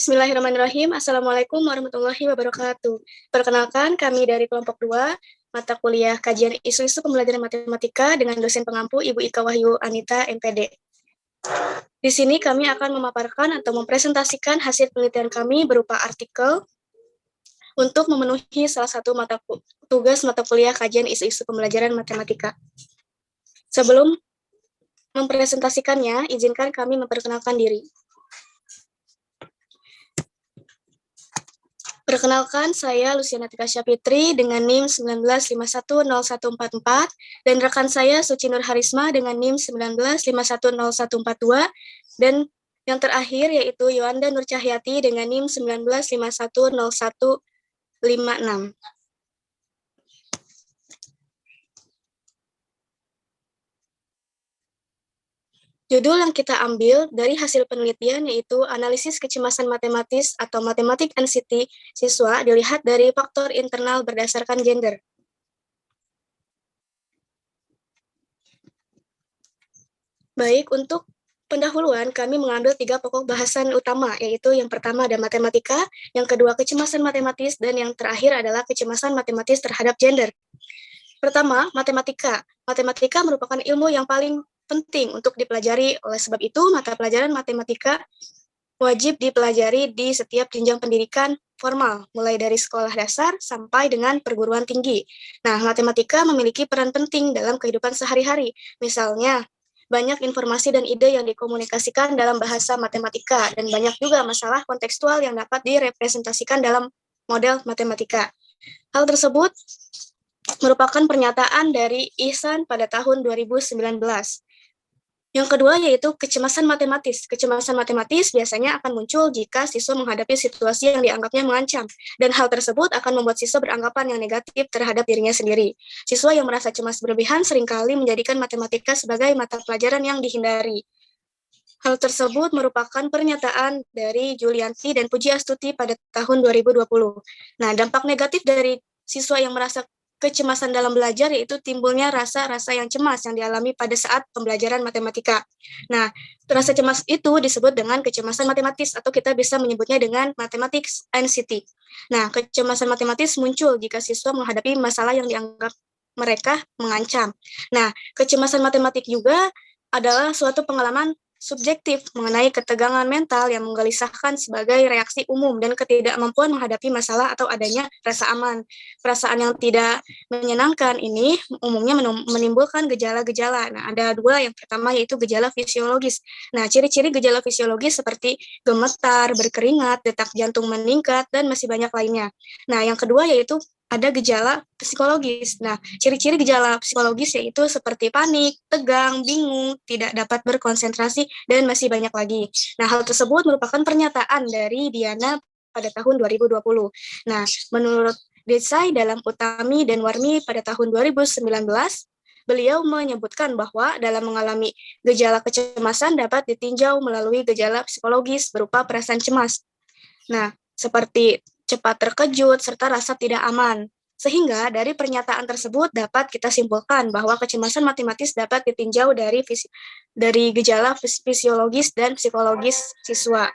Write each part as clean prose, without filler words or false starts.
Bismillahirrahmanirrahim. Assalamualaikum warahmatullahi wabarakatuh. Perkenalkan, kami dari kelompok 2, mata kuliah kajian isu-isu pembelajaran matematika dengan dosen pengampu Ibu Ika Wahyu Anita, MPD. Di sini kami akan memaparkan atau mempresentasikan hasil penelitian kami berupa artikel untuk memenuhi salah satu tugas mata kuliah kajian isu-isu pembelajaran matematika. Sebelum mempresentasikannya, izinkan kami memperkenalkan diri. Perkenalkan, saya Luciana Tika Syafitri dengan NIM 19510144 dan rekan saya Suci Nur Harisma dengan NIM 19510142 dan yang terakhir yaitu Yoanda Nur Cahyati dengan NIM 19510156. Judul yang kita ambil dari hasil penelitian yaitu analisis kecemasan matematis atau Mathematic Anxiety siswa dilihat dari faktor internal berdasarkan gender. Baik, untuk pendahuluan kami mengambil 3 pokok bahasan utama, yaitu yang pertama ada matematika, yang kedua kecemasan matematis, dan yang terakhir adalah kecemasan matematis terhadap gender. Pertama, matematika. Matematika merupakan ilmu yang paling penting untuk dipelajari, oleh sebab itu mata pelajaran matematika wajib dipelajari di setiap jenjang pendidikan formal, mulai dari sekolah dasar sampai dengan perguruan tinggi. Nah, matematika memiliki peran penting dalam kehidupan sehari-hari. Misalnya, banyak informasi dan ide yang dikomunikasikan dalam bahasa matematika, dan banyak juga masalah kontekstual yang dapat direpresentasikan dalam model matematika. Hal tersebut merupakan pernyataan dari Ihsan pada tahun 2019. Yang kedua yaitu kecemasan matematis. Kecemasan matematis biasanya akan muncul jika siswa menghadapi situasi yang dianggapnya mengancam, dan hal tersebut akan membuat siswa beranggapan yang negatif terhadap dirinya sendiri. Siswa yang merasa cemas berlebihan seringkali menjadikan matematika sebagai mata pelajaran yang dihindari. Hal tersebut merupakan pernyataan dari Julianti dan Puji Astuti pada tahun 2020. Nah, dampak negatif dari siswa yang merasa kecemasan dalam belajar yaitu timbulnya rasa-rasa yang cemas yang dialami pada saat pembelajaran matematika. Nah, rasa cemas itu disebut dengan kecemasan matematis atau kita bisa menyebutnya dengan mathematics anxiety. Nah, kecemasan matematis muncul jika siswa menghadapi masalah yang dianggap mereka mengancam. Nah, kecemasan matematik juga adalah suatu pengalaman subjektif mengenai ketegangan mental yang menggelisahkan sebagai reaksi umum dan ketidakmampuan menghadapi masalah atau adanya rasa aman. Perasaan yang tidak menyenangkan ini umumnya menimbulkan gejala-gejala. Nah, ada 2, yang pertama yaitu gejala fisiologis. Nah, ciri-ciri gejala fisiologis seperti gemetar, berkeringat, detak jantung meningkat, dan masih banyak lainnya. Nah, yang kedua yaitu ada gejala psikologis. Nah, ciri-ciri gejala psikologis yaitu seperti panik, tegang, bingung, tidak dapat berkonsentrasi, dan masih banyak lagi. Nah, hal tersebut merupakan pernyataan dari Diana pada tahun 2020. Nah, menurut Desai dalam Utami dan Warmi pada tahun 2019, beliau menyebutkan bahwa dalam mengalami gejala kecemasan dapat ditinjau melalui gejala psikologis berupa perasaan cemas. Nah, seperti cepat terkejut, serta rasa tidak aman. Sehingga dari pernyataan tersebut dapat kita simpulkan bahwa kecemasan matematis dapat ditinjau dari gejala fisiologis dan psikologis siswa.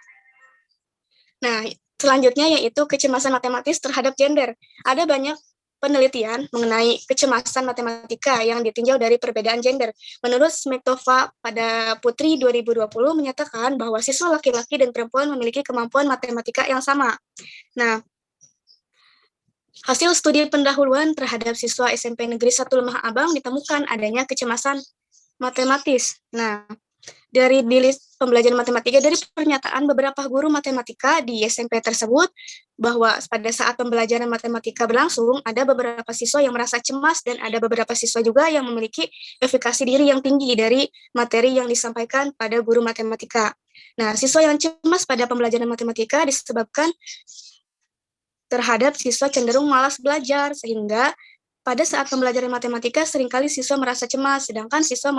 Nah, selanjutnya yaitu kecemasan matematis terhadap gender. Ada banyak penelitian mengenai kecemasan matematika yang ditinjau dari perbedaan gender. Menurut Smektova pada Putri 2020 menyatakan bahwa siswa laki-laki dan perempuan memiliki kemampuan matematika yang sama. Nah, hasil studi pendahuluan terhadap siswa SMP Negeri 1 Lemah Abang ditemukan adanya kecemasan matematis. Nah, dari list pembelajaran matematika, dari pernyataan beberapa guru matematika di SMP tersebut, bahwa pada saat pembelajaran matematika berlangsung, ada beberapa siswa yang merasa cemas dan ada beberapa siswa juga yang memiliki efikasi diri yang tinggi dari materi yang disampaikan pada guru matematika. Nah, siswa yang cemas pada pembelajaran matematika disebabkan terhadap siswa cenderung malas belajar, sehingga pada saat pembelajaran matematika seringkali siswa merasa cemas, sedangkan siswa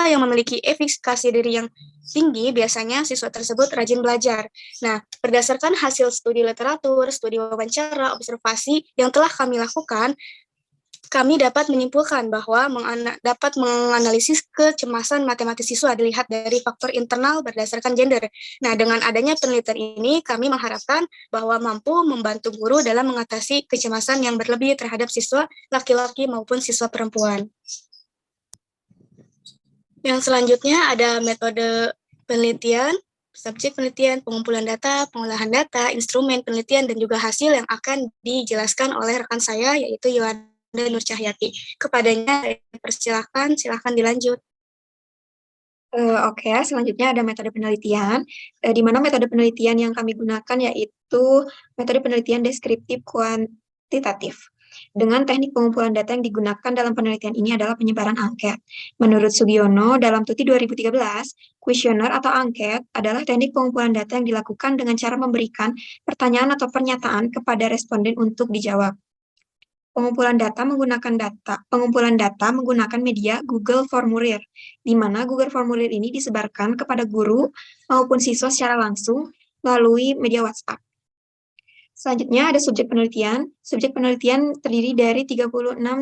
yang memiliki efikasi diri yang tinggi biasanya siswa tersebut rajin belajar. Nah, berdasarkan hasil studi literatur, studi wawancara, observasi yang telah kami lakukan, kami dapat menyimpulkan bahwa dapat menganalisis kecemasan matematis siswa dilihat dari faktor internal berdasarkan gender. Nah, dengan adanya penelitian ini, kami mengharapkan bahwa mampu membantu guru dalam mengatasi kecemasan yang berlebih terhadap siswa laki-laki maupun siswa perempuan. Yang selanjutnya ada metode penelitian, subjek penelitian, pengumpulan data, pengolahan data, instrumen penelitian, dan juga hasil yang akan dijelaskan oleh rekan saya, yaitu Yohana Nur Cahyati. Kepadanya, silahkan dilanjut. Oke, selanjutnya ada metode penelitian, di mana metode penelitian yang kami gunakan yaitu metode penelitian deskriptif kuantitatif. Dengan teknik pengumpulan data yang digunakan dalam penelitian ini adalah penyebaran angket. Menurut Sugiono, dalam TUTI 2013, kuesioner atau angket adalah teknik pengumpulan data yang dilakukan dengan cara memberikan pertanyaan atau pernyataan kepada responden untuk dijawab. Pengumpulan data menggunakan media Google Formulir, di mana Google Formulir ini disebarkan kepada guru maupun siswa secara langsung melalui media WhatsApp. Selanjutnya ada subjek penelitian. Subjek penelitian terdiri dari 36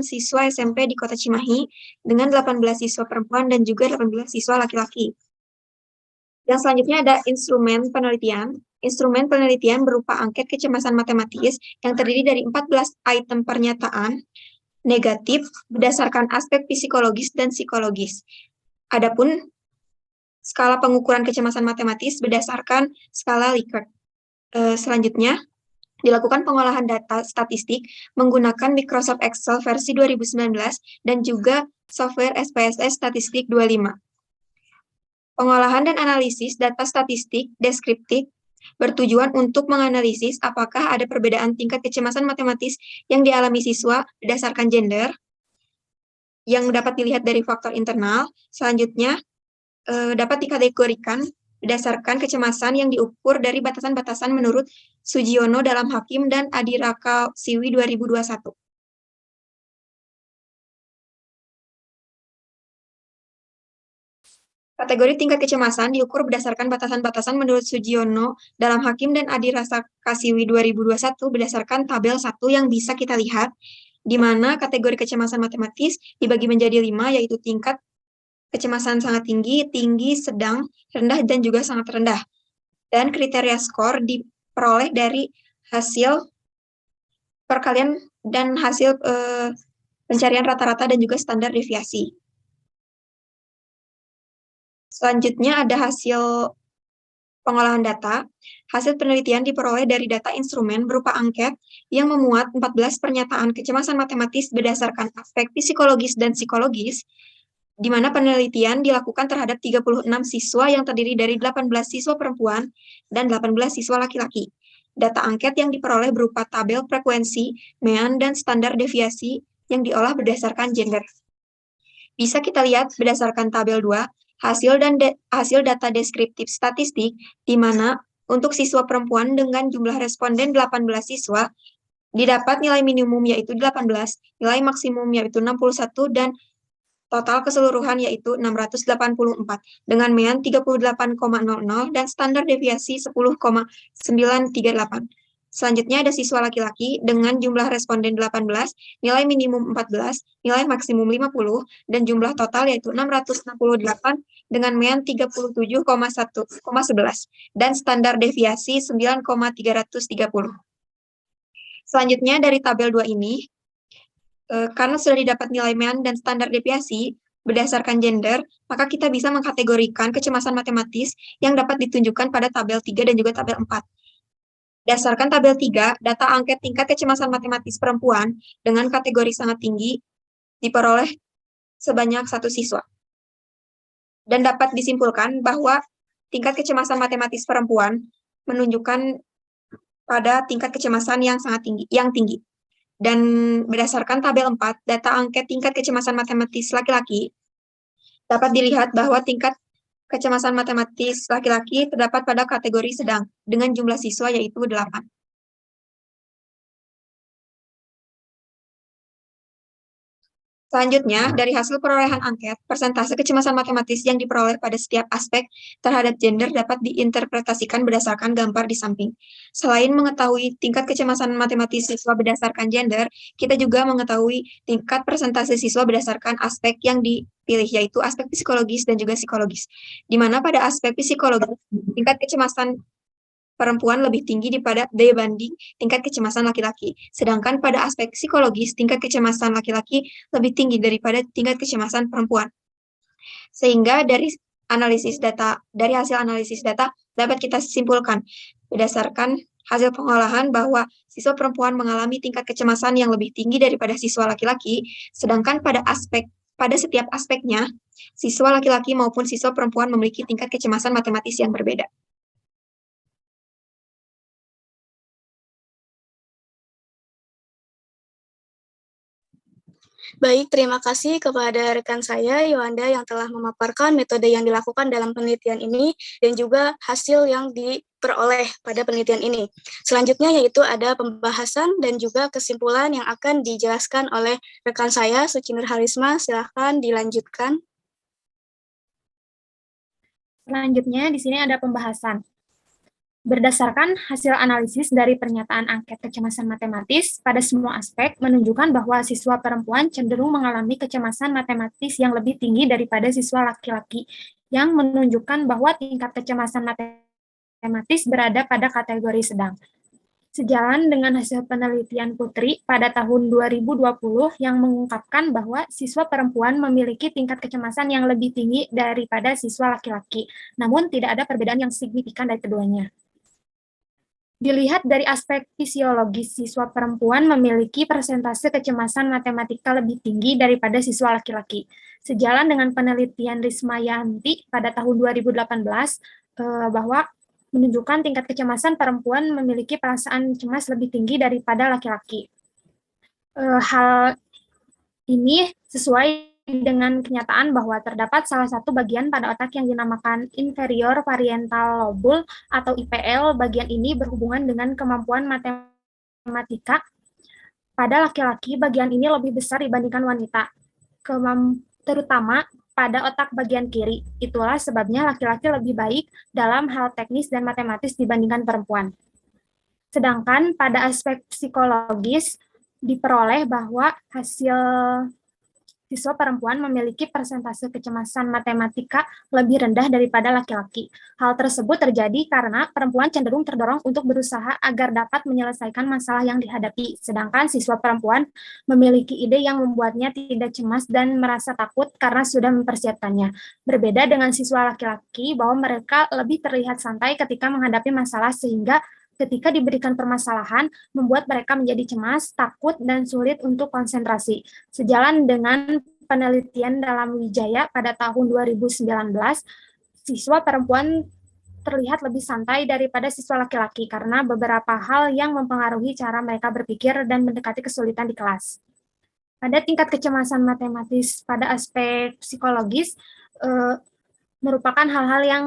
siswa SMP di Kota Cimahi dengan 18 siswa perempuan dan juga 18 siswa laki-laki. Yang selanjutnya ada instrumen penelitian. Instrumen penelitian berupa angket kecemasan matematis yang terdiri dari 14 item pernyataan negatif berdasarkan aspek psikologis dan psikologis. Adapun skala pengukuran kecemasan matematis berdasarkan skala Likert. Selanjutnya, dilakukan pengolahan data statistik menggunakan Microsoft Excel versi 2019 dan juga software SPSS Statistik 25. Pengolahan dan analisis data statistik deskriptif bertujuan untuk menganalisis apakah ada perbedaan tingkat kecemasan matematis yang dialami siswa berdasarkan gender, yang dapat dilihat dari faktor internal. Selanjutnya, dapat dikategorikan berdasarkan kecemasan yang diukur dari batasan-batasan menurut Sugiono dalam Hakim dan Adiraka Siwi 2021. Kategori tingkat kecemasan diukur berdasarkan batasan-batasan menurut Sugiono dalam Hakim dan Adirasa Kasiwi 2021 berdasarkan tabel 1 yang bisa kita lihat, di mana kategori kecemasan matematis dibagi menjadi 5, yaitu tingkat kecemasan sangat tinggi, tinggi, sedang, rendah, dan juga sangat rendah. Dan kriteria skor diperoleh dari hasil perkalian dan hasil pencarian rata-rata dan juga standar deviasi. Selanjutnya ada hasil pengolahan data. Hasil penelitian diperoleh dari data instrumen berupa angket yang memuat 14 pernyataan kecemasan matematis berdasarkan aspek psikologis dan psikologis, di mana penelitian dilakukan terhadap 36 siswa yang terdiri dari 18 siswa perempuan dan 18 siswa laki-laki. Data angket yang diperoleh berupa tabel frekuensi, mean, dan standar deviasi yang diolah berdasarkan gender. Bisa kita lihat berdasarkan tabel 2, hasil data deskriptif statistik, di mana untuk siswa perempuan dengan jumlah responden 18 siswa, didapat nilai minimum yaitu 18, nilai maksimum yaitu 61, dan total keseluruhan yaitu 684, dengan mean 38,00 dan standar deviasi 10,938. Selanjutnya ada siswa laki-laki dengan jumlah responden 18, nilai minimum 14, nilai maksimum 50, dan jumlah total yaitu 668 dengan mean 37,11 dan standar deviasi 9,330. Selanjutnya dari tabel 2 ini, karena sudah didapat nilai mean dan standar deviasi berdasarkan gender, maka kita bisa mengkategorikan kecemasan matematis yang dapat ditunjukkan pada tabel 3 dan juga tabel 4. Berdasarkan tabel 3, data angket tingkat kecemasan matematis perempuan dengan kategori sangat tinggi diperoleh sebanyak 1 siswa. Dan dapat disimpulkan bahwa tingkat kecemasan matematis perempuan menunjukkan pada tingkat kecemasan yang sangat tinggi. Dan berdasarkan tabel 4, data angket tingkat kecemasan matematis laki-laki dapat dilihat bahwa tingkat kecemasan matematis laki-laki terdapat pada kategori sedang dengan jumlah siswa yaitu 8. Selanjutnya, dari hasil perolehan angket, persentase kecemasan matematis yang diperoleh pada setiap aspek terhadap gender dapat diinterpretasikan berdasarkan gambar di samping. Selain mengetahui tingkat kecemasan matematis siswa berdasarkan gender, kita juga mengetahui tingkat persentase siswa berdasarkan aspek yang dipilih, yaitu aspek psikologis dan juga psikologis. Di mana pada aspek psikologis, tingkat kecemasan perempuan lebih tinggi dibanding tingkat kecemasan laki-laki. Sedangkan pada aspek psikologis, tingkat kecemasan laki-laki lebih tinggi daripada tingkat kecemasan perempuan. Sehingga dari hasil analisis data dapat kita simpulkan berdasarkan hasil pengolahan bahwa siswa perempuan mengalami tingkat kecemasan yang lebih tinggi daripada siswa laki-laki, sedangkan pada setiap aspeknya, siswa laki-laki maupun siswa perempuan memiliki tingkat kecemasan matematis yang berbeda. Baik, terima kasih kepada rekan saya, Yolanda, yang telah memaparkan metode yang dilakukan dalam penelitian ini dan juga hasil yang diperoleh pada penelitian ini. Selanjutnya yaitu ada pembahasan dan juga kesimpulan yang akan dijelaskan oleh rekan saya, Suci Nurharisma. Silahkan dilanjutkan. Selanjutnya, di sini ada pembahasan. Berdasarkan hasil analisis dari pernyataan angket kecemasan matematis pada semua aspek menunjukkan bahwa siswa perempuan cenderung mengalami kecemasan matematis yang lebih tinggi daripada siswa laki-laki, yang menunjukkan bahwa tingkat kecemasan matematis berada pada kategori sedang. Sejalan dengan hasil penelitian Putri pada tahun 2020 yang mengungkapkan bahwa siswa perempuan memiliki tingkat kecemasan yang lebih tinggi daripada siswa laki-laki, namun tidak ada perbedaan yang signifikan dari keduanya. Dilihat dari aspek fisiologis, siswa perempuan memiliki persentase kecemasan matematika lebih tinggi daripada siswa laki-laki. Sejalan dengan penelitian Rismayanti pada tahun 2018 bahwa menunjukkan tingkat kecemasan perempuan memiliki perasaan cemas lebih tinggi daripada laki-laki. Hal ini sesuai dengan kenyataan bahwa terdapat salah satu bagian pada otak yang dinamakan inferior parietal lobule atau IPL. Bagian ini berhubungan dengan kemampuan matematika. Pada laki-laki, bagian ini lebih besar dibandingkan wanita, terutama pada otak bagian kiri. Itulah sebabnya laki-laki lebih baik dalam hal teknis dan matematis dibandingkan perempuan. Sedangkan pada aspek psikologis diperoleh bahwa hasil siswa perempuan memiliki persentase kecemasan matematika lebih rendah daripada laki-laki. Hal tersebut terjadi karena perempuan cenderung terdorong untuk berusaha agar dapat menyelesaikan masalah yang dihadapi, sedangkan siswa perempuan memiliki ide yang membuatnya tidak cemas dan merasa takut karena sudah mempersiapkannya. Berbeda dengan siswa laki-laki bahwa mereka lebih terlihat santai ketika menghadapi masalah sehingga ketika diberikan permasalahan, membuat mereka menjadi cemas, takut, dan sulit untuk konsentrasi. Sejalan dengan penelitian dalam Wijaya pada tahun 2019, siswa perempuan terlihat lebih santai daripada siswa laki-laki karena beberapa hal yang mempengaruhi cara mereka berpikir dan mendekati kesulitan di kelas. Pada tingkat kecemasan matematis pada aspek psikologis, merupakan hal-hal yang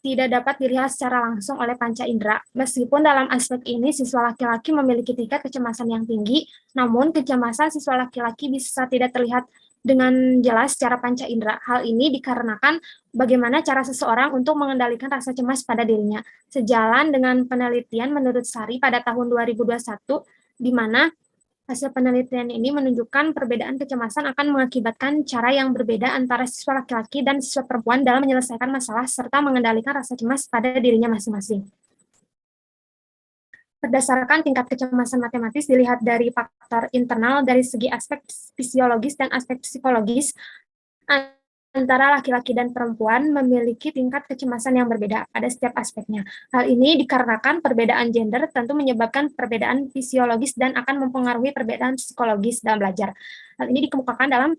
tidak dapat dilihat secara langsung oleh panca indera. Meskipun dalam aspek ini siswa laki-laki memiliki tingkat kecemasan yang tinggi, namun kecemasan siswa laki-laki bisa tidak terlihat dengan jelas secara panca indera. Hal ini dikarenakan bagaimana cara seseorang untuk mengendalikan rasa cemas pada dirinya. Sejalan dengan penelitian menurut Sari pada tahun 2021, di mana hasil penelitian ini menunjukkan perbedaan kecemasan akan mengakibatkan cara yang berbeda antara siswa laki-laki dan siswa perempuan dalam menyelesaikan masalah serta mengendalikan rasa cemas pada dirinya masing-masing. Berdasarkan tingkat kecemasan matematis dilihat dari faktor internal dari segi aspek fisiologis dan aspek psikologis, antara laki-laki dan perempuan memiliki tingkat kecemasan yang berbeda pada setiap aspeknya. Hal ini dikarenakan perbedaan gender tentu menyebabkan perbedaan fisiologis dan akan mempengaruhi perbedaan psikologis dalam belajar. Hal ini dikemukakan dalam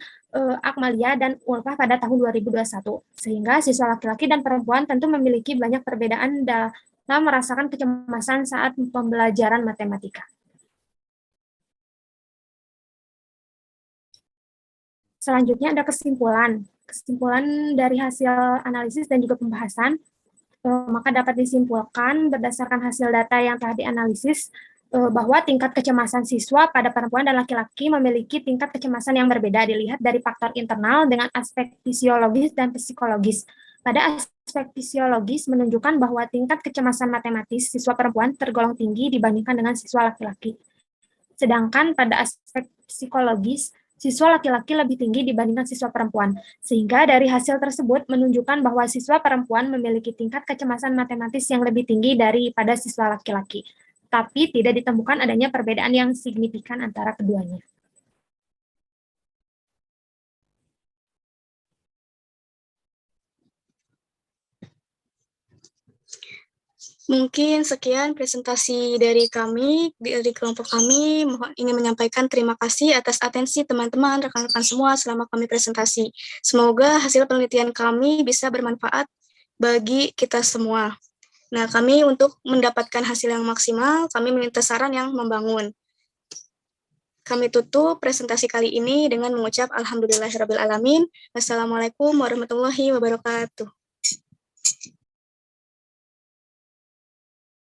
Akmalia dan Ulfah pada tahun 2021. Sehingga siswa laki-laki dan perempuan tentu memiliki banyak perbedaan dalam merasakan kecemasan saat pembelajaran matematika. Selanjutnya ada kesimpulan. Kesimpulan dari hasil analisis dan juga pembahasan, maka dapat disimpulkan berdasarkan hasil data yang telah dianalisis bahwa tingkat kecemasan siswa pada perempuan dan laki-laki memiliki tingkat kecemasan yang berbeda dilihat dari faktor internal dengan aspek fisiologis dan psikologis. Pada aspek fisiologis menunjukkan bahwa tingkat kecemasan matematis siswa perempuan tergolong tinggi dibandingkan dengan siswa laki-laki. Sedangkan pada aspek psikologis, siswa laki-laki lebih tinggi dibandingkan siswa perempuan. Sehingga dari hasil tersebut menunjukkan bahwa siswa perempuan memiliki tingkat kecemasan matematis yang lebih tinggi daripada siswa laki-laki. Tapi tidak ditemukan adanya perbedaan yang signifikan antara keduanya. Mungkin sekian presentasi dari kami, dari kelompok kami. Ingin menyampaikan terima kasih atas atensi teman-teman, rekan-rekan semua selama kami presentasi. Semoga hasil penelitian kami bisa bermanfaat bagi kita semua. Nah, kami untuk mendapatkan hasil yang maksimal, kami meminta saran yang membangun. Kami tutup presentasi kali ini dengan mengucap Alhamdulillahirrabbilalamin. Wassalamualaikum warahmatullahi wabarakatuh.